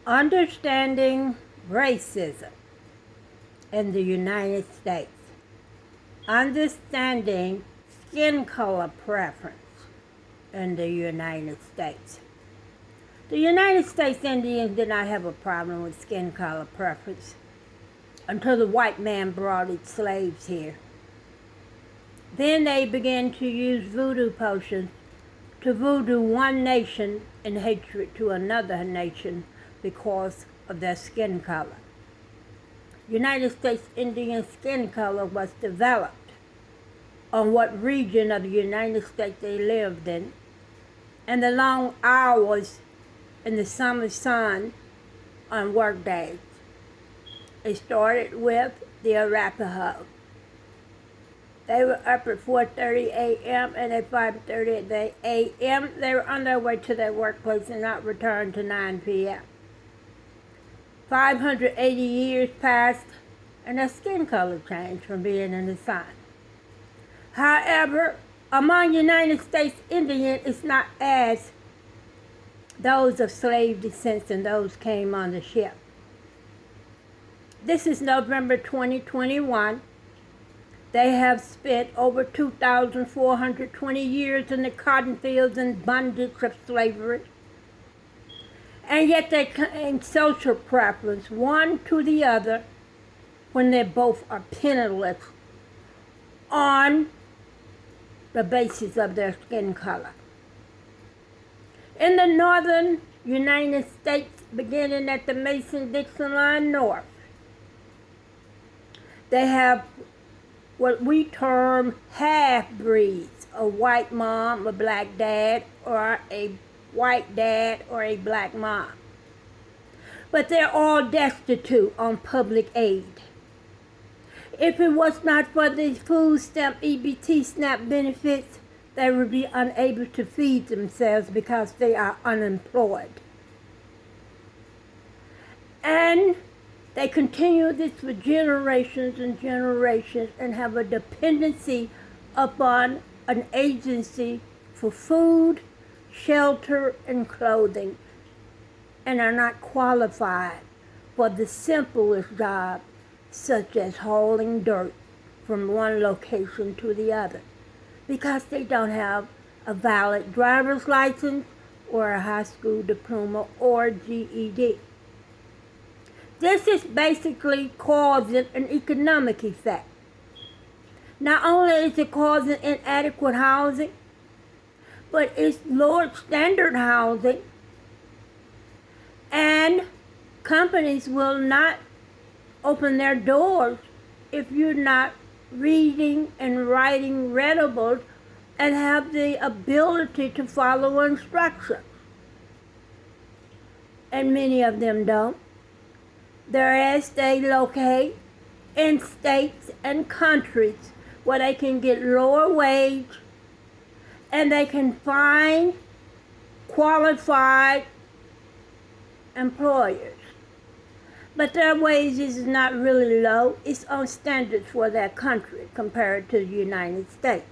Understanding racism in the United States. Understanding skin color preference in the United States. The United States Indians did not have a problem with skin color preference until the white man brought its slaves here. Then they began to use voodoo potions to voodoo one nation in hatred to another nation because of their skin color. United States Indian skin color was developed on what region of the United States they lived in, and the long hours in the summer sun on work days. It started with the Arapaho. They were up at 4:30 a.m. and at 5:30 a.m. they were on their way to their workplace and not returned to 9 p.m. 580 years passed and their skin color changed from being in the sun. However, among United States Indians, it's not as those of slave descent and those came on the ship. This is November 2021. They have spent over 2,420 years in the cotton fields and bondage of slavery. And yet they claim social preference one to the other when they both are penniless on the basis of their skin color. In the northern United States, beginning at the Mason-Dixon line north, they have what we term half-breeds, a white mom, a black dad, or a white dad or a black mom. But they're all destitute on public aid. If it was not for the food stamp EBT SNAP benefits, they would be unable to feed themselves because they are unemployed. And they continue this for generations and generations and have a dependency upon an agency for food, shelter, and clothing, and are not qualified for the simplest job, such as hauling dirt from one location to the other, because they don't have a valid driver's license or a high school diploma or GED. This is basically causing an economic effect. Not only is it causing inadequate housing, but it's lowered standard housing, and companies will not open their doors if you're not reading and writing readables and have the ability to follow instructions. And many of them don't. Whereas they locate in states and countries where they can get lower wage and they can find qualified employers. But their wages is not really low. It's on standards for their country compared to the United States.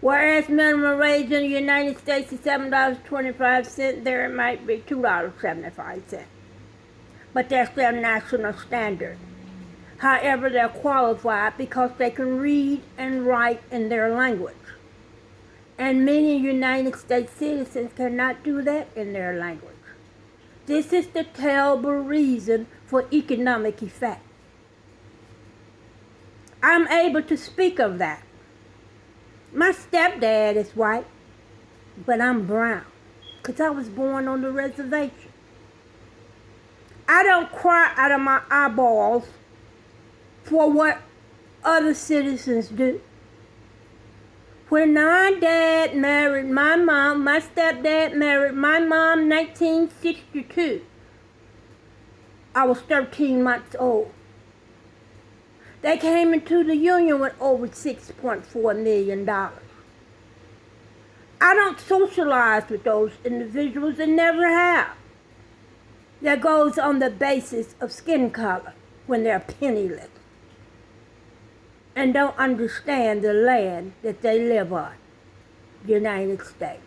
Whereas minimum wage in the United States is $7.25, there it might be $2.75. But that's their national standard. However, they're qualified because they can read and write in their language. And many United States citizens cannot do that in their language. This is the terrible reason for economic effect. I'm able to speak of that. My stepdad is white, but I'm brown because I was born on the reservation. I don't cry out of my eyeballs for what other citizens do. When my dad married my mom, my stepdad married my mom in 1962. I was 13 months old. They came into the union with over $6.4 million. I don't socialize with those individuals and never have. That goes on the basis of skin color when they're penniless and don't understand the land that they live on, United States.